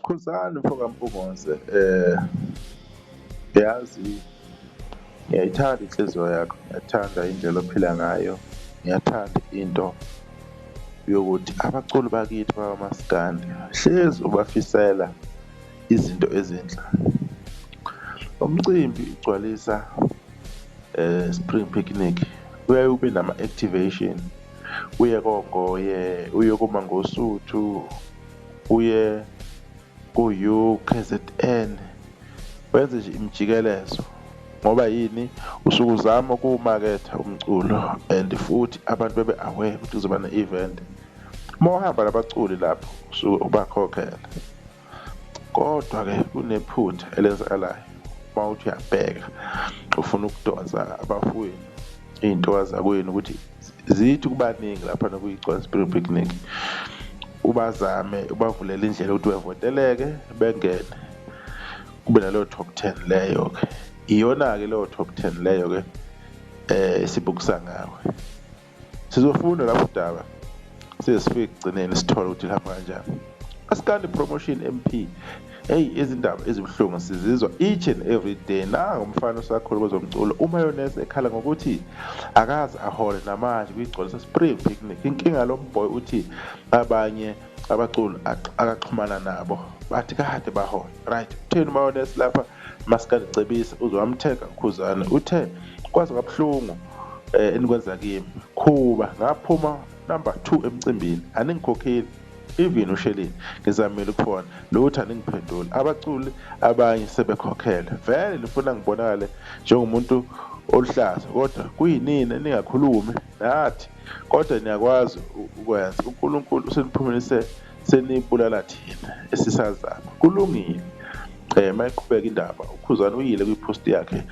Khuzani mfoka Mpungose, yazi ngiyayithanda inhliziyo yakho, ngiyathanda indlela ophila ngayo, ngiyathanda into yokuthi abaculi bakithi bakamaskandi hlezi ubafisela izinto ezinhle. Umcimbi ugcwalisa Spring Picnic, uyaye ube nama-activation, uye koGoye, uye kuMangosuthu, uye ku-UKZN, wenze nje imijikelezo. Ngoba yini? Usuke uzama ukuwumaketha umculo and futhi abantu bebe aware ukuthi kuzoba ne-event. Uma uhamba nabaculi lapho usuke ubakhokhela, kodwa-ke kunephutha elenzakalayo. Uma uthi uyabheka ufuna ukudonsa abafowenu iy'ntokazi zakwenu ukuthi zithi kubaningi laphana kuyigcwala Spring Picnic, ubazame ubavulele indlela ukuthi bevoteleke bengene, kube naleyo top 10 leyo-ke. Iyona-ke leyo top 10 leyo-ke esibukisa ngawe. Sizofunda lapho udaba sesifike ekugcineni sithole ukuthi lihamba kanjani. Maskandi Promotion MP, izindaba ezibuhlungu sizizwa each and every day. Umfana osakhula kwezomculo uMayonnaise ekhala ngokuthi akaze ahole namanje kuyigcwalisa Spring Picnic. Inkinga lo mboy uthi abanye abaculi akaxhumana nabo bathi kade bahole. Right, utheni uMayonnaise lapha? Maskandi cebisa uzowamtheka Khuzani, uthe kwazi kabuhlungu enikwenza kimi, khuba ngaphuma number 2 emcimbini, aningikhokheli even ushelini, ngizamile ukufona lutho aningiphenduli. Abaculi abanye sebekhokhela, vele nifuna ngibonakale njengomuntu oluhlaza, kodwa kuyinini ningakhulumi nathi, kodwa niyakwazi ukwenza. uNkulunkulu useniphumelise, senibulala thina esisazama. Kulungile. Mayiqhubeka indaba, uKhuzani uyile kwipost yakhe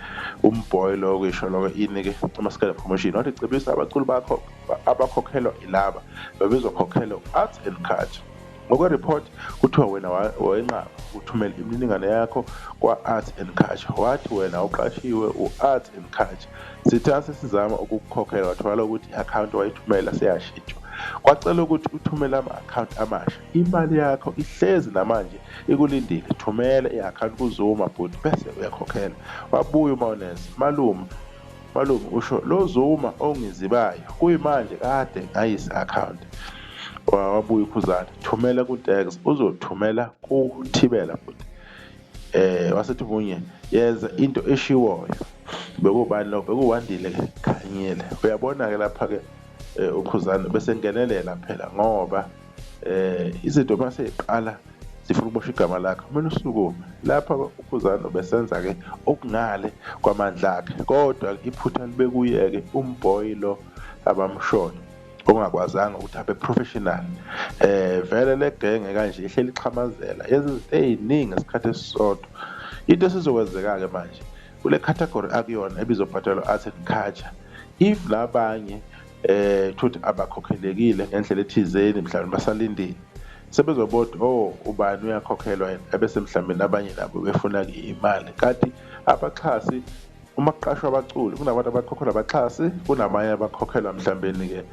umboy lo kwisho lo ini-ke uMaskandi Promotion wathi cebisa abaculi bakho abakhokhelwa ilaba bebezokhokhelwa u-Arts and Culture. Ngokwe-report kuthiwa wena wayenqaba uthumela imininingwane yakho kwa-Arts and Culture, wathi wena uqashiwe u-Arts and Culture. Sithe sesizama ukukukhokhela wathola ukuthi i-akhawunti wayithumela seyashintshwa, kwacela ukuthi uthumele ama-akhawunti amasha. Imali yakho ihlezi namanje ikulindile, thumela i-akhawunti kuZuma bhuti bese uyakhokhela. Wabuya uMayonnaise, malume usho lo Zuma ongizibayo kuyimanje kade ngayisa akhawunti. Wabuya uKhuzani, thumela ku-Tex, uzothumela kuThibela bhuti. Wasethi Vunye yenza into eshiwoyo. Bekubani lo? Bekuwandile Khanyile. Uyabona-ke lapha-ke uKhuzani bese ngenelela phela ngoba izinto mase iqala zifuna ukubosha igama lakho, kumele usukume. Lapha uKhuzani besenza-ke okungale kwamandla akhe, kodwa iphutha libe kuye-ke umboy lo abamshoyo ongakwazanga ukuthi abe professional. Vele le genge kanje ihleli ixhamazela yezinto ey'ningi ngesikhathi esisodwa. Into esizokwenzeka-ke manje kule category akuyona ebizobhatalwa Arts and Culture, if labanye thuthi abakhokhelekile ngendlela ethizeni mhlawumbe basalindile sebezobona ubani uyakhokhelwa yena, ebese mhlawumbe nabanye nabo befuna-ke imali. Kanti abaxhasi uma kuqashwa abaculi kunabantu abakhokhelwa abaxhasi, kunamanye abakhokhelwa mhlawumbe-ke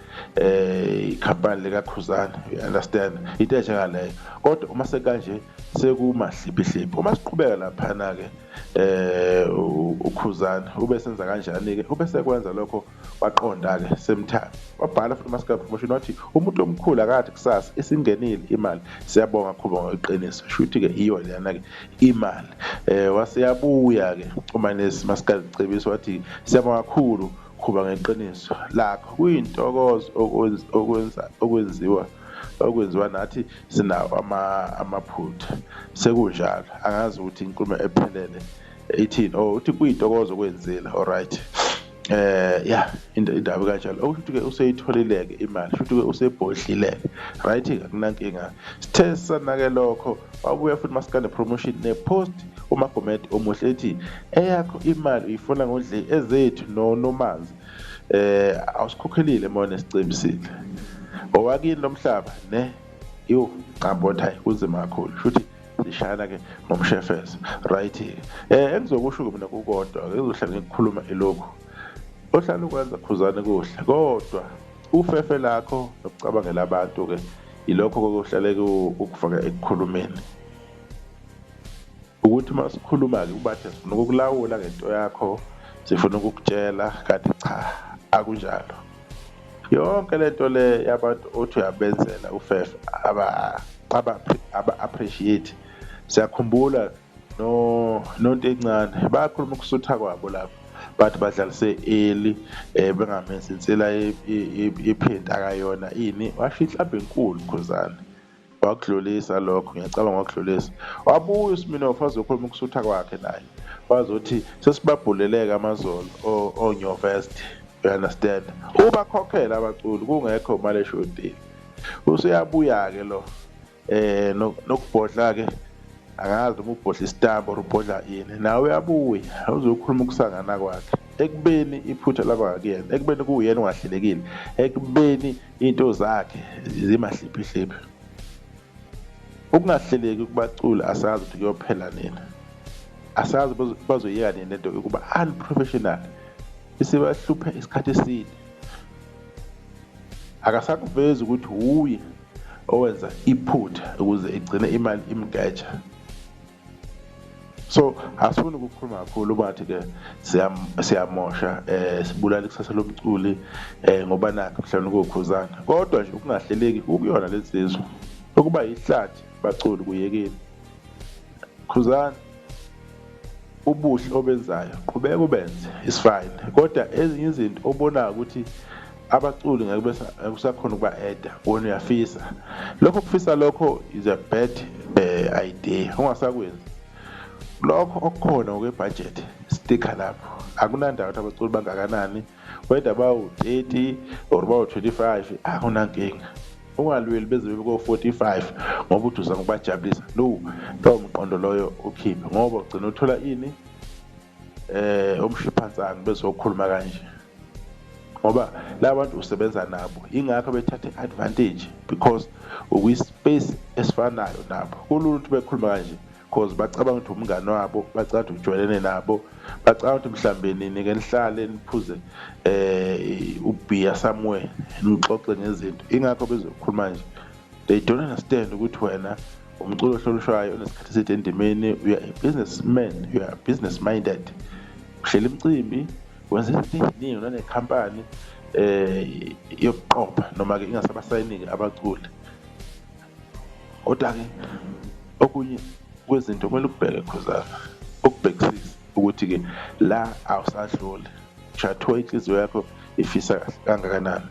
ikhampani likaKhuzani, you understand, into enjengaleyo. Kodwa uma sekanje sekumahliphihliphi. Uma siqhubeka laphana-ke uKhuzani ube senza kanjani-ke, ube sekwenza lokho waqonda-ke semthatha. Wabhala futhi uMaskandi Promotion wathi umuntu omkhulu akade kusasa isingenile imali, siyabonga kakhulu ngeqiniso. Shuthi-ke iyo leyana-ke imali. Waseyabuya-ke uMaskandi Cebiso wathi siyabonga kakhulu khuba ngeqiniso lakho, kuyintokozo okwenziwa nathi sinawo amaphutha. Sekunjalo, angazi ukuthi inkulumo ephelele ithini. Uthi kuyintokozo okwenzile, alright. Indaba kanjalo okusho-ke useyitholile-ke imali, shuthi-ke usebhodlile-ke, right, akunankinga. Sithe sanake lokho wabuya futhi uMaskandi Promotion nepost uMagomede omuhle ethi eyakho imali uyifuna ngodle ezethu nomanzi, awusikhokhelile mona sicebisile owakini lo mhlaba ne qambotha kunzima kakhulu, shuthi sishayana-ke ngomshefezo, right. Engizokusho-ke mina kukodwa ngizohlala ngikukhuluma ilokhu ohlala ukwenza Khuzani kuhle, kodwa ufefe lakho nokucabangela abantu-ke ilokho kokuhlale ukufaka ekukhulumeni. ukuthi masikhuluma-ke ubathe sifuna ukukulawula ngento yakho, sifuna ukukutshela, kanti cha akunjalo. Yonke lento le yabantu othi uyabenzela ufefe aba-appreciate. Siyakhumbula nonto encane bayakhuluma ukusutha kwabo lapho, bathi badlalise eli bengamenzi insila iphinda akayona ini, washo inhlamba enkulu Khuzani. Wakudlulisa lokho, ngiyacabanga wakudlulisa. Wabuya uSminoff wazokhuluma ukusutha kwakhe naye, wazothi sesibabhuleleke amazolo o-Nyovest, you understand, ubakhokhela abaculi kungekho imali eshodile. Useyabuya-ke lo nokubhodla-ke, angazi uma ubhodla isitambu or ubhodla ini, nawe uyabuya uzokhuluma ukusangana kwakhe, ekubeni iphutha lakwakuyena, ekubeni kuwuyena ongahlelekile, ekubeni into zakhe zimahliphihliphi. Ukungahleleki kubaculi asazi ukuthi kuyophela nini, asazi bazoyeka nini lento yokuba unprofessional, isibahluphe isikhathi eside. Akasakuvezi ukuthi uye owenza iphutha ukuze igcine imali imgeja. So asifuni ukukhuluma kakhulu bathi-ke siyamosha sibulala ikusasa lomculi ngoba nakho mhlawumbe kukhuzana, kodwa nje ukungahleleki ukuyona lezi zizwe ukuba yihlathi baculi kuyekeni. Khuzani, ubuhle obenzayo qhubeka ubenze, is fine, kodwa ezinye izinto obonayo ukuthi abaculi ngeke kusakhona ukuba-eda, wona uyafisa lokho. Kufisa lokho is a bad idea, ungasakwenzi lokho okukhona ngokwebhajethi. Sticka lapho, akunandawo ukuthi abaculi bangakanani, whether bawu-30 or bawu-25, akunankinga. Ungalweli beze beko-45 ngoba uthi uzama ukubajabulisa. No, lowo mqondo loyo ukhiphe, ngoba ugcina uthola ini umshiphantsanga bese ukhuluma kanje, ngoba la bantu usebenza nabo, ingakho bethathe advantage because ukwi-space esifanayo nabo. Kulula ukuthi bekhuluma kanje because bacabanga ukuthi umngane wabo, bacabanga ukuthi ujwayelene nabo, bacabanga ukuthi mhlambe nini-ke nihlale niphuze ubhiya somewhere nixoxe ngezinto, ingakho bezokhuluma nje. They don't understand ukuthi wena umculo ohlolishwayo onesikhathi eside endimeni, you are a businessman, you are business minded, uhlela imicimbi, wenza izinto eziningi, unanekhampani yokuqopha noma-ke ingasabasayini-ke abaculi. Kodwa-ke okunye kwezinto kumele ukubheke Khuzana, ukubhekisisa ukuthi-ke la awusadluli, shathiwa inhliziyo yakho ifisa kangakanani.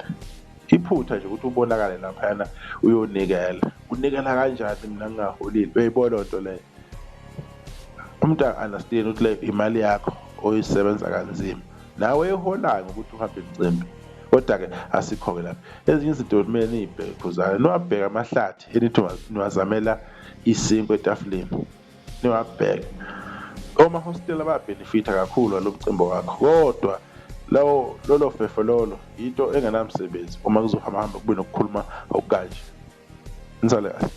Iphutha nje ukuthi ubonakale laphayana uyonikela, unikela kanjani mina ngingaholile, uyayibona nto leyo. Umuntu a-understand ukuthi le imali yakho oyisebenza kanzima, nawe eholayo ngokuthi uhambe emicimbi. Kodwa-ke asikho-ke lapho, ezinye izinto kumele niy'bheke Khuzana, niwabheke amahlathi enithi niwazamela isinkwa etafuleni, niwabheke. Omahostela bayabhenefitha kakhulu lo mcimbi wakho, kodwa lolo fefo lolo into engenamsebenzi uma kuzohamba kube nokukhuluma okukanje. Nisale kahle.